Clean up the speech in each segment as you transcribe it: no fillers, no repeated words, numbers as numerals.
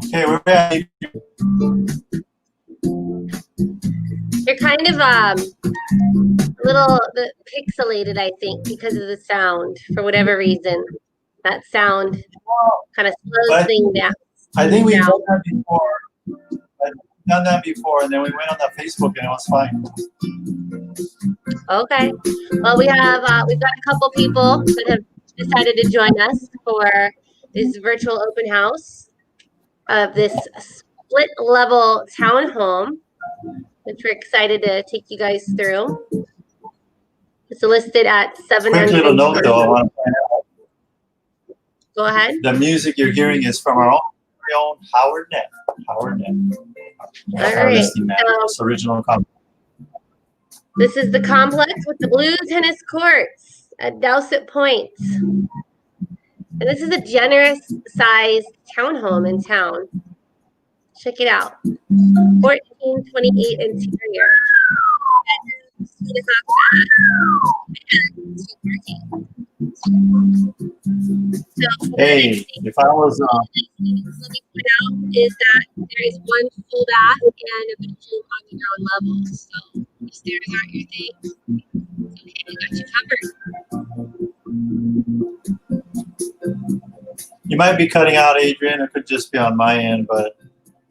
Okay, we're ready. You're kind of a little bit pixelated, I think, because of the sound. For whatever reason, that sound kind of slows things down. I think we've done that before. I've done that before, and then we went on that Facebook, and it was fine. Okay. Well, we've got a couple people that have decided to join us for this virtual open house of this split level townhome, which we're excited to take you guys through. It's listed at 700. Quick little note, though. I want to point out. Go ahead. The music you're hearing is from our own Howard Net. Howard Net. All right. It's original company. This is the complex with the blue tennis courts at Dowsett Point. And this is a generous sized townhome in town. Check it out. 1428 interior. Hey, if I was let me point out is that there is one full bath and a bedroom on the ground level. So if stairs aren't your thing, okay, we got you covered. You might be cutting out, Adrian. It could just be on my end, but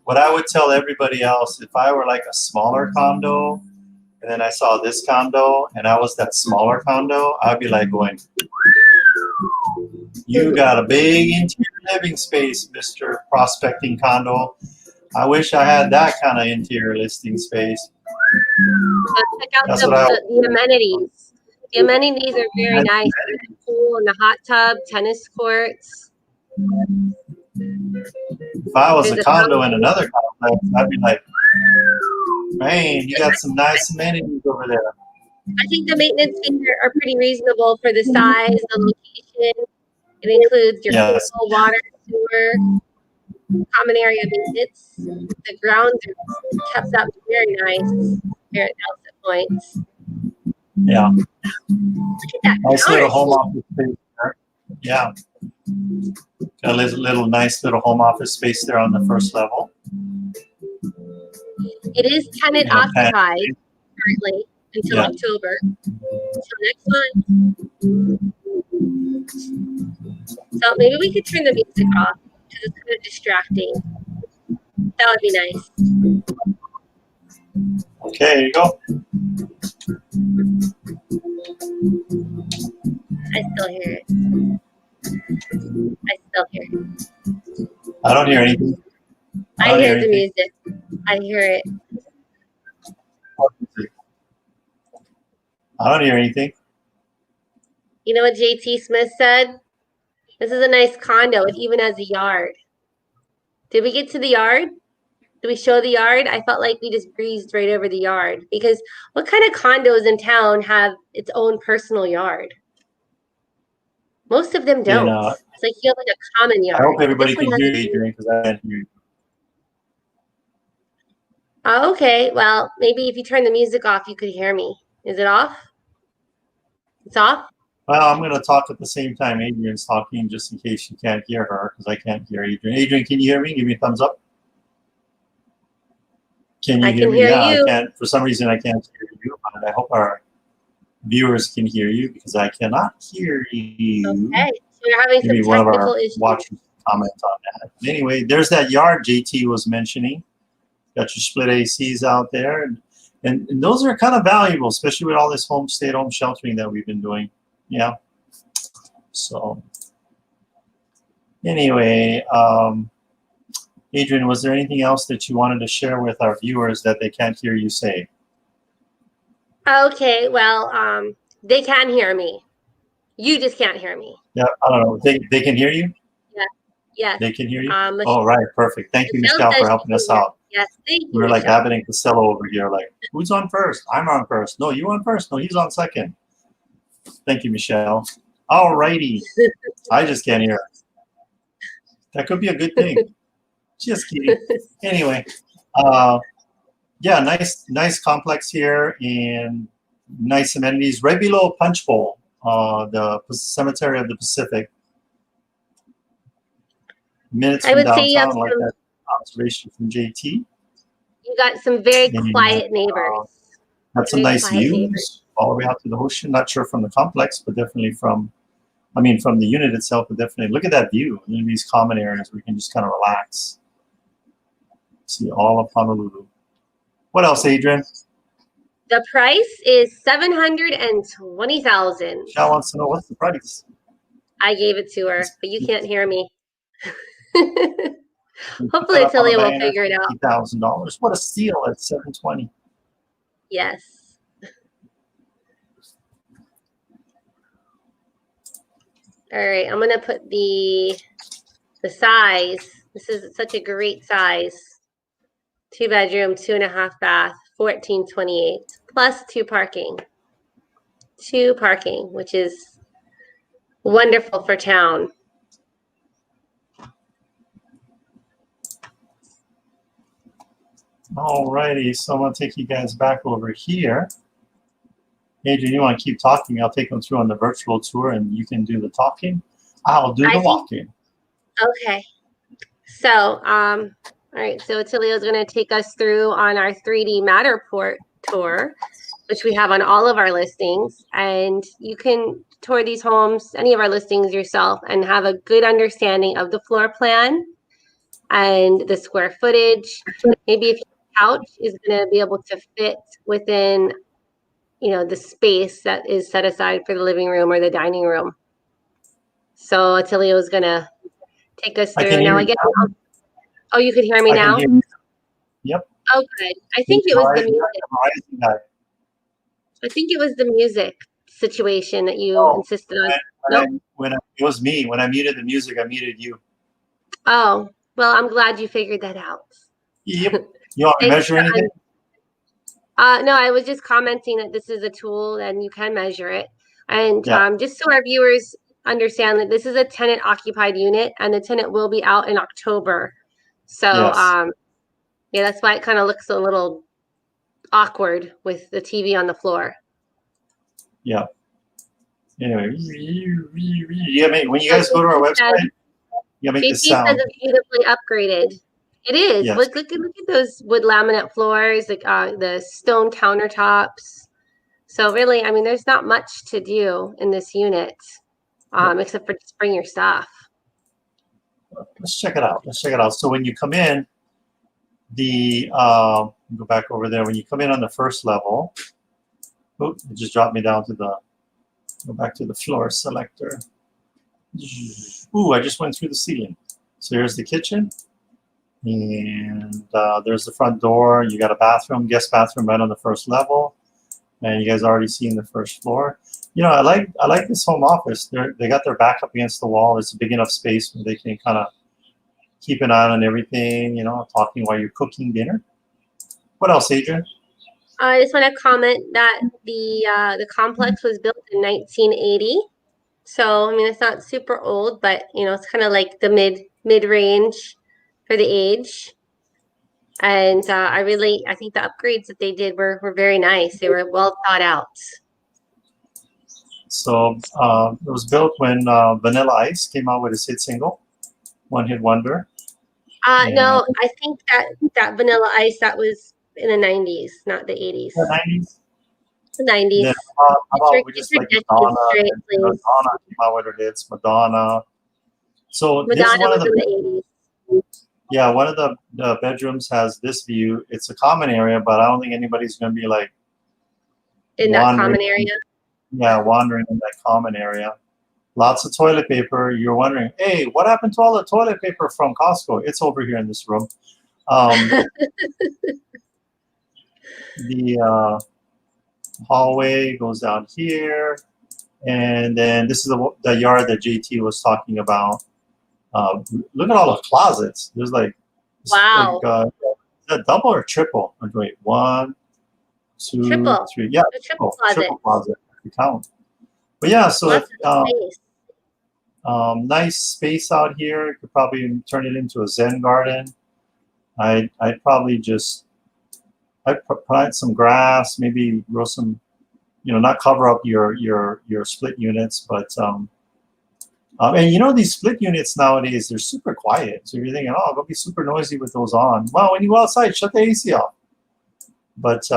what I would tell everybody else, if I were like a smaller condo, and then I saw this condo, and I was that smaller condo, I'd be like going, you got a big interior living space, Mr. Prospecting Condo. I wish I had that kind of interior listing space. Check out the amenities. The amenities are very nice. The pool and the hot tub, tennis courts. If I was a condo in another complex, I'd be like, man, you got some nice amenities over there. I think the maintenance fees are pretty reasonable for the size, the location. It includes your pool, water, sewer, common area maintenance. The grounds are kept up very nice here at Dowsett Point. Yeah. Look at that. Nice little home office space there. Yeah. Got a little nice little home office space there on the first level. It is tenant occupied currently until October. Until next month. So maybe we could turn the music off because it's kind of distracting. That would be nice. Okay, here you go. I still hear it. I don't hear anything. I hear the music. I hear it. I don't hear anything. You know what JT Smith said? This is a nice condo. It even has a yard. Did we get to the yard? Did we show the yard? I felt like we just breezed right over the yard. Because what kind of condos in town have its own personal yard? Most of them don't. It's like you have like a common yard. I hope everybody can hear you, Adrian, because I can't hear you. Oh, okay. Well, maybe if you turn the music off, you could hear me. Is it off? It's off? Well, I'm going to talk at the same time Adrian's talking, just in case you can't hear her, because I can't hear Adrian. Adrian, can you hear me? Give me a thumbs up. Can you hear me? Yeah, I can't. For some reason, I can't hear you, but I hope our viewers can hear you because I cannot hear you. Okay, so you're having some technical issues. Maybe one of our watchers comment on that. Anyway, there's that yard JT was mentioning. Got your split ACs out there, and those are kind of valuable, especially with all this stay-at-home sheltering that we've been doing. Yeah. So anyway, Adrian, was there anything else that you wanted to share with our viewers that they can't hear you say? Okay, well, they can hear me. You just can't hear me. Yeah, I don't know. They can hear you? Yeah. Yes. They can hear you? Michelle, Oh, right. Perfect. Thank you, Michelle Michelle, says for she helping can us hear. out. Yes, thank you, We're like Michelle. Abbott and Costello over here. Like, who's on first? I'm on first. No, you on first. No, he's on second. Thank you, Michelle. All righty. I just can't hear. That could be a good thing. Just kidding. Anyway, yeah, nice complex here and nice amenities right below Punch Bowl, the Cemetery of the Pacific. Minutes I from would say you have downtown, like some, that observation from JT. you got some very And quiet neighbors. had some Very nice quiet neighbors. views all the way out to the ocean. Not sure from the complex, but definitely from the unit itself, but definitely look at that view. In these common areas, we can just kind of relax. See all of Honolulu. What else, Adrian? The price is $720,000. Michelle wants to know what's the price. I gave it to her, but you can't hear me. Put Hopefully, that up on the Attilio will banner, figure it out. $50,000. What a steal at $720,000. Yes. All right, I'm gonna put the size. This is such a great size. 2-bedroom, 2.5 bath, 1428 plus 2 parking. 2 parking, which is wonderful for town. All righty, so I'm going to take you guys back over here. Adrian, you want to keep talking? I'll take them through on the virtual tour, and you can do the talking. I'll do the walking. Okay. So, all right. So Attilio is going to take us through on our 3D Matterport tour, which we have on all of our listings, and you can tour these homes, any of our listings yourself, and have a good understanding of the floor plan and the square footage. Maybe if your couch is going to be able to fit within, the space that is set aside for the living room or the dining room. So Attilio is going to take us through. Now, again, oh, you could hear me now? Yep. Oh, good. I think it was the music. I think it was the music situation that you insisted on. It was me. When I muted the music, I muted you. Oh, well, I'm glad you figured that out. Yep. You want to measure anything? No, I was just commenting that this is a tool and you can measure it. And just so our viewers understand that this is a tenant occupied unit and the tenant will be out in October. So, yeah, that's why it kind of looks a little awkward with the TV on the floor. Yeah. Anyway, when you guys go to our website, you make the sound. JT says it's beautifully upgraded. It is. Yes. Look at those wood laminate floors, like the stone countertops. So really, I mean, there's not much to do in this unit, except for just bring your stuff. Let's check it out. So when you come in, go back over there. When you come in on the first level, it just dropped me down to go back to the floor selector. Ooh, I just went through the ceiling. So here's the kitchen. And there's the front door. You got a bathroom, guest bathroom right on the first level. And you guys already seen the first floor. I like this home office. They got their back up against the wall. It's a big enough space where they can kind of keep an eye on everything, talking while you're cooking dinner. What else, Adrian? I just want to comment that the complex was built in 1980. So, I mean, it's not super old, but, it's kind of like the mid-range for the age. And I think the upgrades that they did were very nice. They were well thought out. So it was built when Vanilla Ice came out with his hit single, One Hit Wonder. No, I think that Vanilla Ice, that was in the 90s, not the 80s. The 90s? The 90s. Then, how about we just like Madonna? Madonna came out with her hits, Madonna. So this is one of the 80s. Yeah, one of the bedrooms has this view. It's a common area, but I don't think anybody's going to be like in that common area. Yeah, wandering in that common area. Lots of toilet paper. You're wondering, hey, what happened to all the toilet paper from Costco? It's over here in this room. The hallway goes down here, and then this is the yard that JT was talking about. Look at all the closets. There's like, Wow. is that double or triple? Oh, wait, 1, 2, Triple. 3. Yeah, The triple closet. triple closet. If you count. But yeah, so Lots of space. nice space out here. You could probably turn it into a Zen garden. I'd probably just plant some grass, maybe grow some, not cover up your split units, but and these split units nowadays, they're super quiet. So you're thinking, oh, it'll be super noisy with those on. Well, when you go outside, shut the AC off. But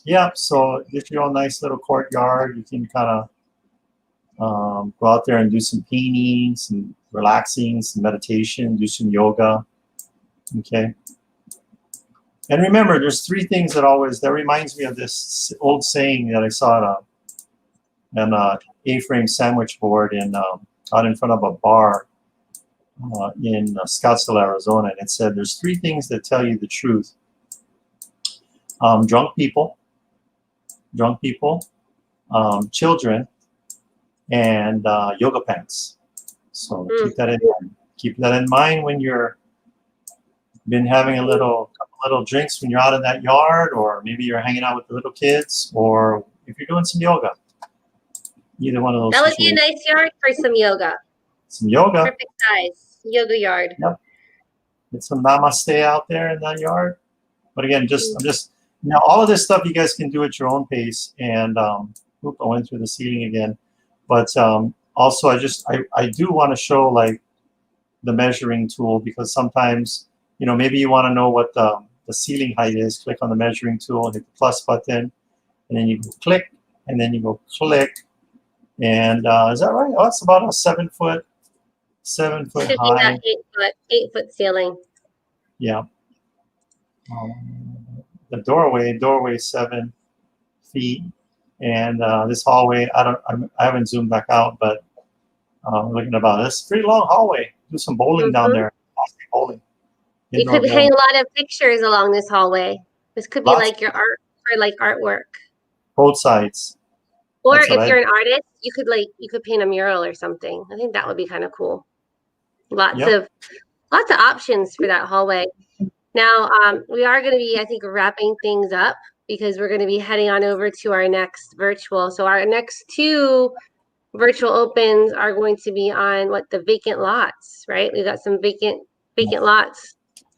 yeah, so if you're on a nice little courtyard, you can kind of go out there and do some painting, some relaxing, some meditation, do some yoga. Okay. And remember, there's 3 things that reminds me of this old saying that I saw at an A-frame sandwich board out in front of a bar in Scottsdale, Arizona. And it said, there's 3 things that tell you the truth. Drunk people, children, and yoga pants. So keep that in mind when you're been having a couple little drinks when you're out in that yard, or maybe you're hanging out with the little kids, or if you're doing some yoga. Either one of those. That would be a nice yard for some yoga. Some yoga. Perfect size yoga yard. Yep. Get some namaste out there in that yard. But again, all of this stuff you guys can do at your own pace. And I went through the ceiling again. But also, I do want to show like the measuring tool, because sometimes maybe you want to know what the ceiling height is. Click on the measuring tool, hit the plus button, and then you go click, and then you go click. And is that right? Oh, it's about a 7 foot high. 8 foot ceiling. Yeah. The doorway 7 feet, and this hallway. I haven't zoomed back out, but looking about this pretty long hallway. Do some bowling down there. Bowling. You could hang a lot of pictures along this hallway. This could be like your art or like artwork. Both sides. Or if you're an artist, you could paint a mural or something. I think that would be kind of cool. Lots of options for that hallway. Now, we are going to be, I think, wrapping things up, because we're going to be heading on over to our next virtual. So our next 2 virtual opens are going to be on the vacant lots, right? We've got some vacant lots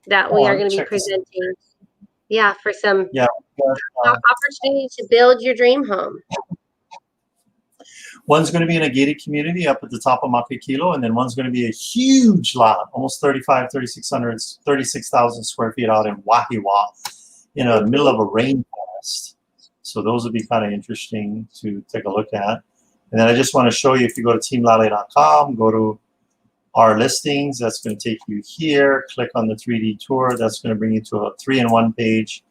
that we are going to be presenting. Yeah, for some opportunity to build your dream home. One's going to be in a gated community up at the top of Makakilo, and then one's going to be a huge lot, almost 36,000 square feet out in Wahiwa, in the middle of a rainforest. So those would be kind of interesting to take a look at. And then I just want to show you, if you go to teamlally.com, go to our listings, that's going to take you here. Click on the 3D tour. That's going to bring you to a 3-in-1 page,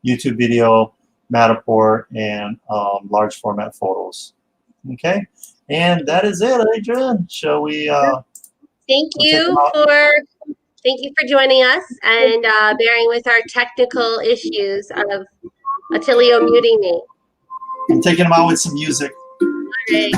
YouTube video, Matterport, and large format photos. Okay, and that is it, Adrian. Shall we? Thank you for joining us and bearing with our technical issues of Attilio muting me. I'm taking them out with some music. All right.